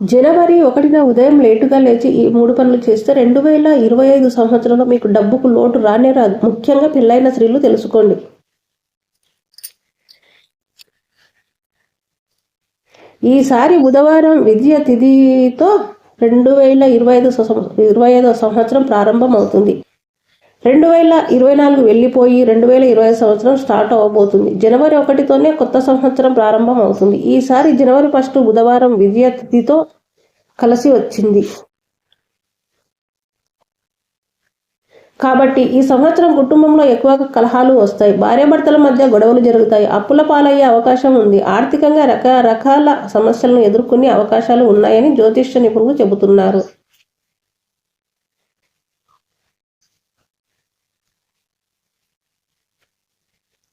జనవరి 1న ఉదయం లేటుగా లేచి ఈ 3 పనులు చేస్తే 2025 సంవత్సరంలో మీకు డబ్బుకు లోటు రానే రాదు. ముఖ్యంగా పెళ్ళైన స్త్రీలు తెలుసుకోండి. ఈసారి బుధవారం విద్య తిథితో 2025 సంవత్సరం ప్రారంభం అవుతుంది. 2024 వెళ్ళిపోయి 2025 సంవత్సరం స్టార్ట్ అవబోతుంది. జనవరి 1తోనే కొత్త సంవత్సరం ప్రారంభం అవుతుంది. ఈసారి జనవరి 1 బుధవారం విద్య తిథితో కలిసి వచ్చింది. కాబట్టి ఈ సంవత్సరం కుటుంబంలో ఎక్కువగా కలహాలు వస్తాయి. భార్యాభర్తల మధ్య గొడవలు జరుగుతాయి. అప్పుల పాలయ్యే అవకాశం ఉంది. ఆర్థికంగా రకరకాల సమస్యలను ఎదుర్కొనే అవకాశాలు ఉన్నాయని జ్యోతిష్య నిపుణులు చెబుతున్నారు.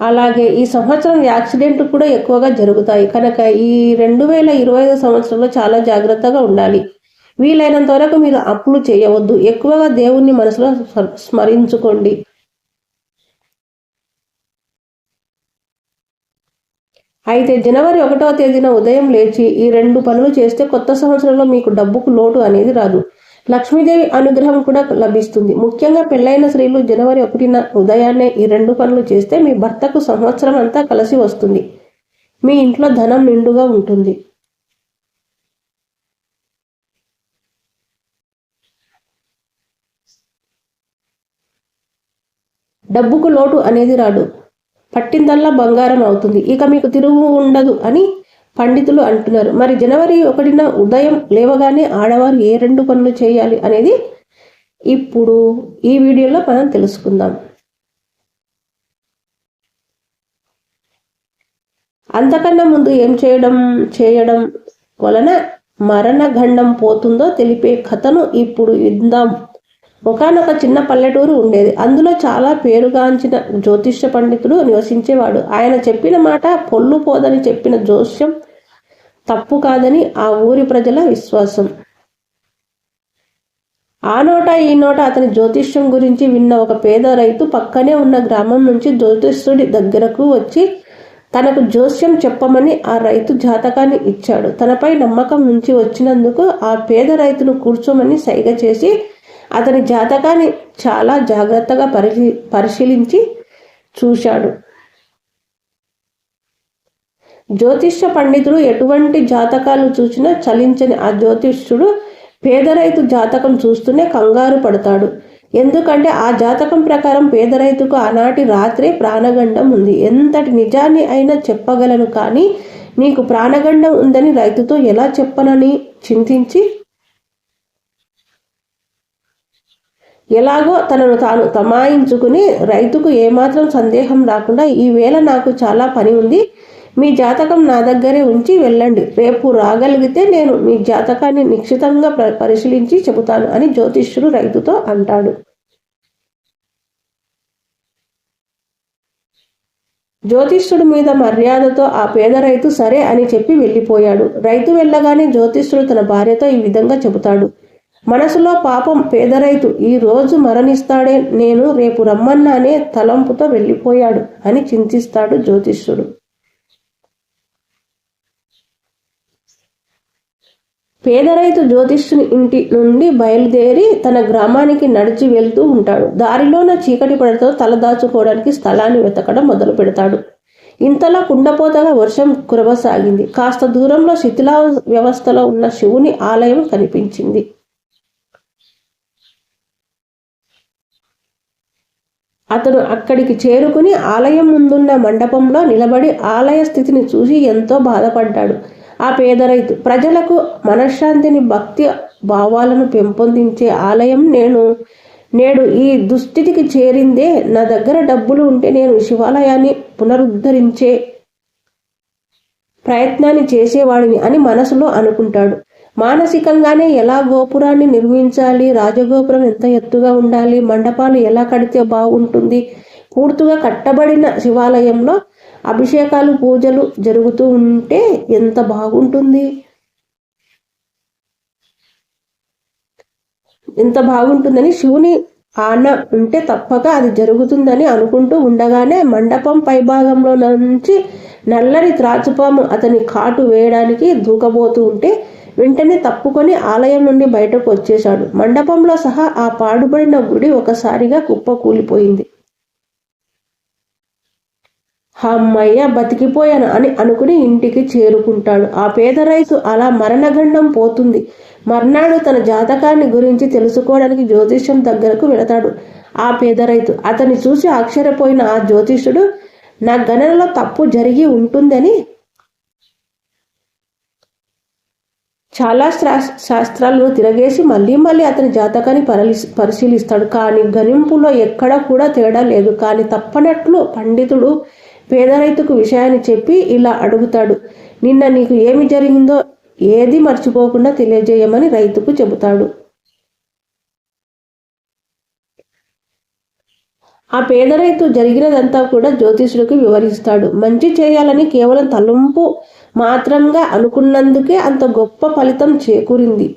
అలాగే ఈ సంవత్సరం యాక్సిడెంట్లు కూడా ఎక్కువగా జరుగుతాయి. కనుక ఈ 2025 సంవత్సరంలో చాలా జాగ్రత్తగా ఉండాలి. వీలైనంత వరకు మీరు అప్పులు చేయవద్దు. ఎక్కువగా దేవుణ్ణి మనసులో స్మరించుకోండి. అయితే జనవరి 1వ తేదీన ఉదయం లేచి ఈ 2 పనులు చేస్తే కొత్త సంవత్సరంలో మీకు డబ్బుకు లోటు అనేది రాదు. లక్ష్మీదేవి అనుగ్రహం కూడా లభిస్తుంది. ముఖ్యంగా పెళ్ళైన స్త్రీలు జనవరి 1న ఉదయాన్నే ఈ 2 పనులు చేస్తే మీ భర్తకు సంవత్సరం అంతా కలిసి వస్తుంది. మీ ఇంట్లో ధనం నిండుగా ఉంటుంది. డబ్బుకు లోటు అనేది రాదు. పట్టిందల్లా బంగారం అవుతుంది. ఇక మీకు తిరుగు ఉండదు అని పండితులు అంటున్నారు. మరి జనవరి 1న ఉదయం లేవగానే ఆడవారు ఏ 2 పనులు చేయాలి అనేది ఇప్పుడు ఈ వీడియోలో మనం తెలుసుకుందాం. అంతకన్నా ముందు ఏం చేయడం వలన మరణగండం పోతుందో తెలిపే కథను ఇప్పుడు విందాం. ఒకనొక చిన్న పల్లెటూరు ఉండేది. అందులో చాలా పేరుగాంచిన జ్యోతిష్య పండితుడు నివసించేవాడు. ఆయన చెప్పిన మాట పొల్లు పోదని చెప్పిన జోస్యం తప్పు కాదని ఆ ఊరి ప్రజల విశ్వాసం. ఆ నోట ఈ నోట అతని జ్యోతిష్యం గురించి విన్న ఒక పేద రైతు పక్కనే ఉన్న గ్రామం నుంచి జ్యోతిష్యుడి దగ్గరకు వచ్చి తనకు జోస్యం చెప్పమని ఆ రైతు జాతకాన్ని ఇచ్చాడు. తనపై నమ్మకం ఉంచి వచ్చినందుకు ఆ పేద రైతును కూర్చోమని సైగ చేసి అతని జాతకాన్ని చాలా జాగ్రత్తగా పరిశీలించి చూశాడు. జ్యోతిష్య పండితుడు ఎటువంటి జాతకాలు చూసినా చలించని ఆ జ్యోతిష్యుడు పేద రైతు జాతకం చూస్తూనే కంగారు పడతాడు. ఎందుకంటే ఆ జాతకం ప్రకారం పేద రైతుకు ఆనాటి రాత్రే ప్రాణగండం ఉంది. ఎంతటి నిజాన్ని అయినా చెప్పగలను, కానీ నీకు ప్రాణగండం ఉందని రైతుతో ఎలా చెప్పనని చింతించి ఎలాగో తనను తాను తమాయించుకుని రైతుకు ఏమాత్రం సందేహం రాకుండా, ఈవేళ నాకు చాలా పని ఉంది, మీ జాతకం నా దగ్గరే ఉంచి వెళ్ళండి, రేపు రాగలిగితే నేను మీ జాతకాన్ని నిశ్చితంగా పరిశీలించి చెబుతాను అని జ్యోతిష్యుడు రైతుతో అంటాడు. జ్యోతిష్యుడి మీద మర్యాదతో ఆ పేద రైతు సరే అని చెప్పి వెళ్ళిపోయాడు. రైతు వెళ్ళగానే జ్యోతిష్యుడు తన భార్యతో ఈ విధంగా చెబుతాడు. మనసులో పాపం పేద రైతు ఈ రోజు మరణిస్తాడే, నేను రేపు రమ్మన్నానే తలంపుతో వెళ్ళిపోయాడు అని చింతిస్తాడు జ్యోతిష్యుడు. పేద రైతు జ్యోతిష్యుని ఇంటి నుండి బయలుదేరి తన గ్రామానికి నడిచి వెళ్తూ ఉంటాడు. దారిలోన చీకటి పడతో తలదాచుకోవడానికి స్థలాన్ని వెతకడం మొదలు పెడతాడు. ఇంతలా కుండపోతగా వర్షం కురవసాగింది. కాస్త దూరంలో శిథిలా వ్యవస్థలో ఉన్న శివుని ఆలయం కనిపించింది. అతను అక్కడికి చేరుకుని ఆలయం ముందున్న మండపంలో నిలబడి ఆలయ స్థితిని చూసి ఎంతో బాధపడ్డాడు. ఆ పేద రైతు ప్రజలకు మనశ్శాంతిని, భక్తి భావాలను పెంపొందించే ఆలయం నేడు ఈ దుస్థితికి చేరిందే. నా దగ్గర డబ్బులు ఉంటే నేను శివాలయాన్ని పునరుద్ధరించే ప్రయత్నాన్ని చేసేవాడిని అని మనసులో అనుకుంటాడు. మానసికంగానే ఎలా గోపురాన్ని నిర్మించాలి, రాజగోపురం ఎంత ఎత్తుగా ఉండాలి, మండపాలు ఎలా కడితే బాగుంటుంది, పూర్తిగా కట్టబడిన శివాలయంలో అభిషేకాలు పూజలు జరుగుతూ ఉంటే ఎంత బాగుంటుందని శివుని ఆన ఉంటే తప్పక అది జరుగుతుందని అనుకుంటూ ఉండగానే మండపం పైభాగంలో నుంచి నల్లని త్రాచుపాము అతని కాటు వేయడానికి దూకబోతూ ఉంటే వెంటనే తప్పుకొని ఆలయం నుండి బయటకు వచ్చేశాడు. మండపంలో సహా ఆ పాడుబడిన గుడి ఒకసారిగా కుప్పకూలిపోయింది. అమ్మయ్య, బతికిపోయాను అని అనుకుని ఇంటికి చేరుకుంటాడు. ఆ పేద రైతు అలా మరణగండం పోతుంది. మర్నాడు తన జాతకాన్ని గురించి తెలుసుకోవడానికి జ్యోతిష్యం దగ్గరకు వెళతాడు ఆ పేద రైతు. అతన్ని చూసి ఆశ్చర్యపోయిన ఆ జ్యోతిష్యుడు, నా గణనలో తప్పు జరిగి ఉంటుందని చాలా శాస్త్రాలను తిరగేసి మళ్ళీ మళ్ళీ అతని జాతకాన్ని పరిశీలిస్తాడు. కానీ గణింపులో ఎక్కడ కూడా తేడా లేదు. కానీ తప్పనట్లు పండితుడు పేద రైతుకు విషయాన్ని చెప్పి ఇలా అడుగుతాడు, నిన్న నీకు ఏమి జరిగిందో ఏది మర్చిపోకుండా తెలియజేయమని రైతుకు చెబుతాడు. ఆ పేద రైతు జరిగినదంతా కూడా జ్యోతిష్యుడికి వివరిస్తాడు. మంచి చేయాలని కేవలం తలంపు మాత్రంగా అనుకున్నందుకే అంత గొప్ప ఫలితం చేకూరింది.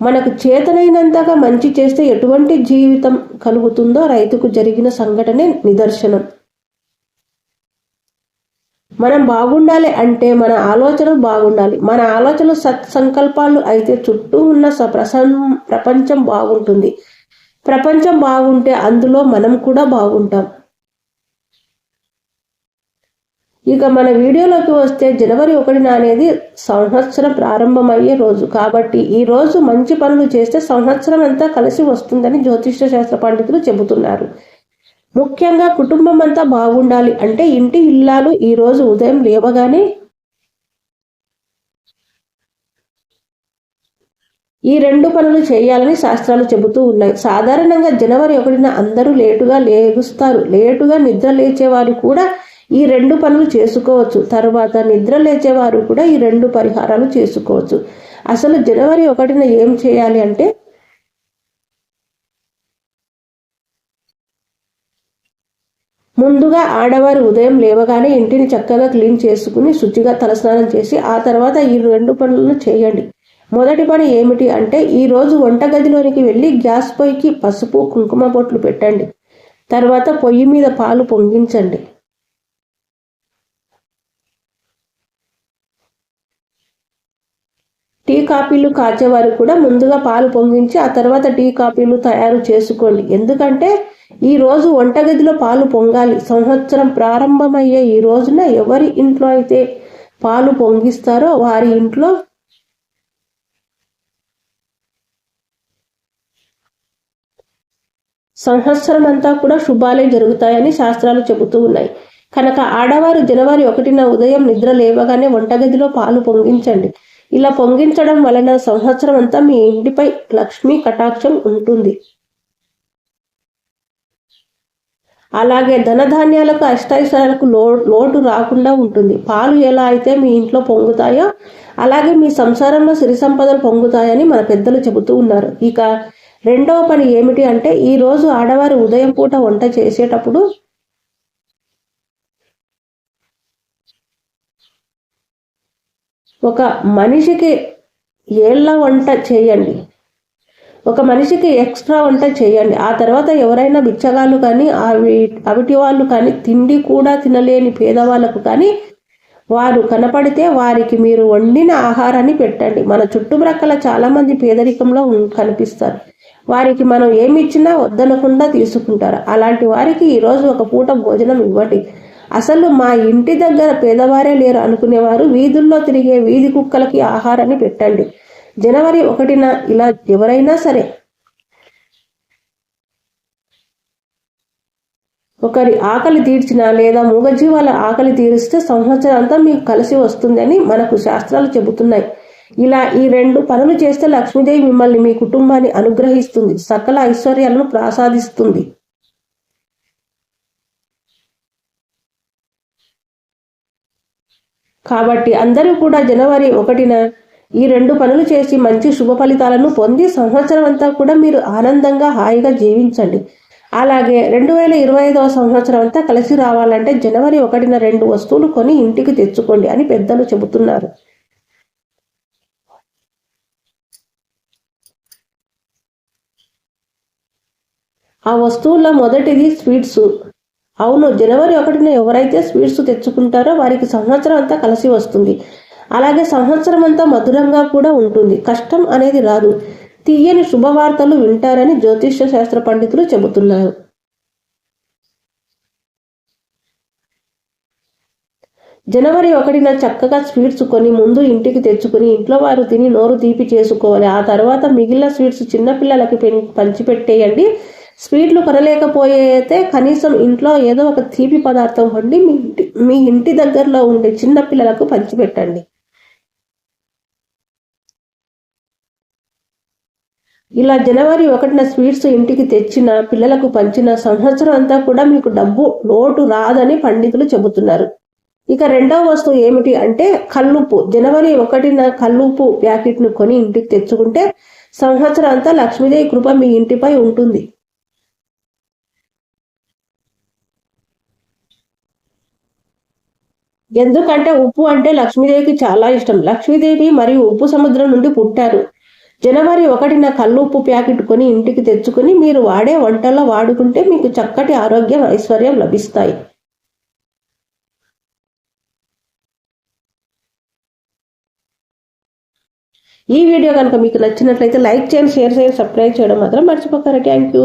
మనకు చేతనైనంతగా మంచి చేస్తే ఎటువంటి జీవితం కలుగుతుందో రైతుకు జరిగిన సంఘటనే నిదర్శనం. మనం బాగుండాలి అంటే మన ఆలోచనలు బాగుండాలి. మన ఆలోచనలు సత్సంకల్పాలు అయితే చుట్టూ ఉన్న ప్రపంచం బాగుంటుంది. ప్రపంచం బాగుంటే అందులో మనం కూడా బాగుంటాం. ఇక మన వీడియోలోకి వస్తే జనవరి 1 అనేది సంవత్సరం ప్రారంభమయ్యే రోజు. కాబట్టి ఈ రోజు మంచి పనులు చేస్తే సంవత్సరం అంతా కలిసి వస్తుందని జ్యోతిష్య శాస్త్ర పండితులు చెబుతున్నారు. ముఖ్యంగా కుటుంబం అంతా బాగుండాలి అంటే ఇంటి ఇల్లాలు ఈ రోజు ఉదయం లేవగానే ఈ 2 పనులు చేయాలని శాస్త్రాలు చెబుతూ ఉన్నాయి. సాధారణంగా జనవరి 1న అందరూ లేటుగా లేగుస్తారు. లేటుగా నిద్ర లేచేవారు కూడా ఈ 2 పనులు చేసుకోవచ్చు. తర్వాత నిద్ర లేచేవారు కూడా ఈ 2 పరిహారాలు చేసుకోవచ్చు. అసలు జనవరి 1న ఏం చేయాలి అంటే, ముందుగా ఆడవారు ఉదయం లేవగానే ఇంటిని చక్కగా క్లీన్ చేసుకుని శుచిగా తలస్నానం చేసి ఆ తర్వాత ఈ 2 పనులను చేయండి. మొదటి పని ఏమిటి అంటే, ఈరోజు వంటగదిలోనికి వెళ్ళి గ్యాస్ పొయ్యికి పసుపు కుంకుమ బొట్లు పెట్టండి. తర్వాత పొయ్యి మీద పాలు పొంగించండి. టీ కాఫీలు కాచేవారు కూడా ముందుగా పాలు పొంగించి ఆ తర్వాత టీ కాఫీలు తయారు చేసుకోండి. ఎందుకంటే ఈ రోజు వంటగదిలో పాలు పొంగాలి. సంవత్సరం ప్రారంభమయ్యే ఈ రోజున ఎవరి ఇంట్లో అయితే పాలు పొంగిస్తారో వారి ఇంట్లో సంవత్సరం అంతా కూడా శుభాలే జరుగుతాయని శాస్త్రాలు చెబుతూ ఉన్నాయి. కనుక ఆడవారు జనవరి 1న ఉదయం నిద్ర లేవగానే వంటగదిలో పాలు పొంగించండి. ఇలా పొంగించడం వలన సంవత్సరం అంతా మీ ఇంటిపై లక్ష్మీ కటాక్షం ఉంటుంది. అలాగే ధనధాన్యాలకు అష్టైశ్వర్యాలకు లోటు రాకుండా ఉంటుంది. పాలు ఎలా అయితే మీ ఇంట్లో పొంగుతాయో అలాగే మీ సంసారంలో సిరి సంపదలు పొంగుతాయని మన పెద్దలు చెబుతూ ఉన్నారు. ఇక రెండవ పని ఏమిటి అంటే, ఈ రోజు ఆడవారు ఉదయం పూట వంట చేసేటప్పుడు ఒక మనిషికి ఏళ్ళ వంట చేయండి. ఒక మనిషికి ఎక్స్ట్రా వంట చేయండి. ఆ తర్వాత ఎవరైనా బిచ్చగాళ్ళు కానీ అవిటి వాళ్ళు కానీ తిండి కూడా తినలేని పేదవాళ్ళకు కానీ వారు కనపడితే వారికి మీరు వండిన ఆహారాన్ని పెట్టండి. మన చుట్టుప్రక్కల చాలామంది పేదరికంలో కనిపిస్తారు. వారికి మనం ఏమి ఇచ్చినా వద్దనకుండా తీసుకుంటారు. అలాంటి వారికి ఈరోజు ఒక పూట భోజనం ఇవ్వండి. అసలు మా ఇంటి దగ్గర పేదవారే లేరు అనుకునేవారు వీధుల్లో తిరిగే వీధి కుక్కలకి ఆహారాన్ని పెట్టండి. జనవరి 1న ఇలా ఎవరైనా సరే ఒకరి ఆకలి తీర్చినా లేదా మూగజీవాల ఆకలి తీరిస్తే సంవత్సరం అంతా మీకు కలిసి వస్తుందని మనకు శాస్త్రాలు చెబుతున్నాయి. ఇలా ఈ 2 పనులు చేస్తే లక్ష్మీదేవి మిమ్మల్ని మీ కుటుంబాన్ని అనుగ్రహిస్తుంది, సకల ఐశ్వర్యాలను ప్రసాదిస్తుంది. కాబట్టి అందరూ కూడా జనవరి 1న ఈ 2 పనులు చేసి మంచి శుభ ఫలితాలను పొంది సంవత్సరం అంతా కూడా మీరు ఆనందంగా హాయిగా జీవించండి. అలాగే 2025వ సంవత్సరం అంతా కలిసి రావాలంటే జనవరి 1న 2 వస్తువులు కొని ఇంటికి తెచ్చుకోండి అని పెద్దలు చెబుతున్నారు. ఆ వస్తువుల్లో మొదటిది స్వీట్స్. అవును, జనవరి 1న ఎవరైతే స్వీట్స్ తెచ్చుకుంటారో వారికి సంవత్సరం అంతా కలిసి వస్తుంది. అలాగే సంవత్సరం అంతా మధురంగా కూడా ఉంటుంది. కష్టం అనేది రాదు. తీయని శుభవార్తలు వింటారని జ్యోతిష్య శాస్త్ర పండితులు చెబుతున్నారు. జనవరి 1న చక్కగా స్వీట్స్ కొని ముందు ఇంటికి తెచ్చుకుని ఇంట్లో వారు తిని నోరు తీపి చేసుకోవాలి. ఆ తర్వాత మిగిలిన స్వీట్స్ చిన్నపిల్లలకి పంచిపెట్టేయండి. స్వీట్లు కొనలేకపోతే కనీసం ఇంట్లో ఏదో ఒక తీపి పదార్థం వండి మీ ఇంటి దగ్గరలో ఉండే చిన్నపిల్లలకు పంచిపెట్టండి. ఇలా జనవరి 1న స్వీట్స్ ఇంటికి తెచ్చిన పిల్లలకు పంచిన సంవత్సరం అంతా కూడా మీకు డబ్బు లోటు రాదని పండితులు చెబుతున్నారు. ఇక రెండవ వస్తువు ఏమిటి అంటే కల్లుప్పు. జనవరి 1న కల్లుప్పు ప్యాకెట్ను కొని ఇంటికి తెచ్చుకుంటే సంవత్సరం అంతా లక్ష్మీదేవి కృప మీ ఇంటిపై ఉంటుంది. ఎందుకంటే ఉప్పు అంటే లక్ష్మీదేవికి చాలా ఇష్టం. లక్ష్మీదేవి మరియు ఉప్పు సముద్రం నుండి పుట్టారు. జనవరి 1న కల్లుప్పు ప్యాకెట్ కొని ఇంటికి తెచ్చుకుని మీరు వాడే వంటల్లో వాడుకుంటే మీకు చక్కటి ఆరోగ్యం, ఐశ్వర్యం లభిస్తాయి. ఈ వీడియో కనుక మీకు నచ్చినట్లయితే లైక్ చేయండి, షేర్ చేయండి, సబ్స్క్రైబ్ చేయడం మాత్రం మర్చిపోకండి. Thank you.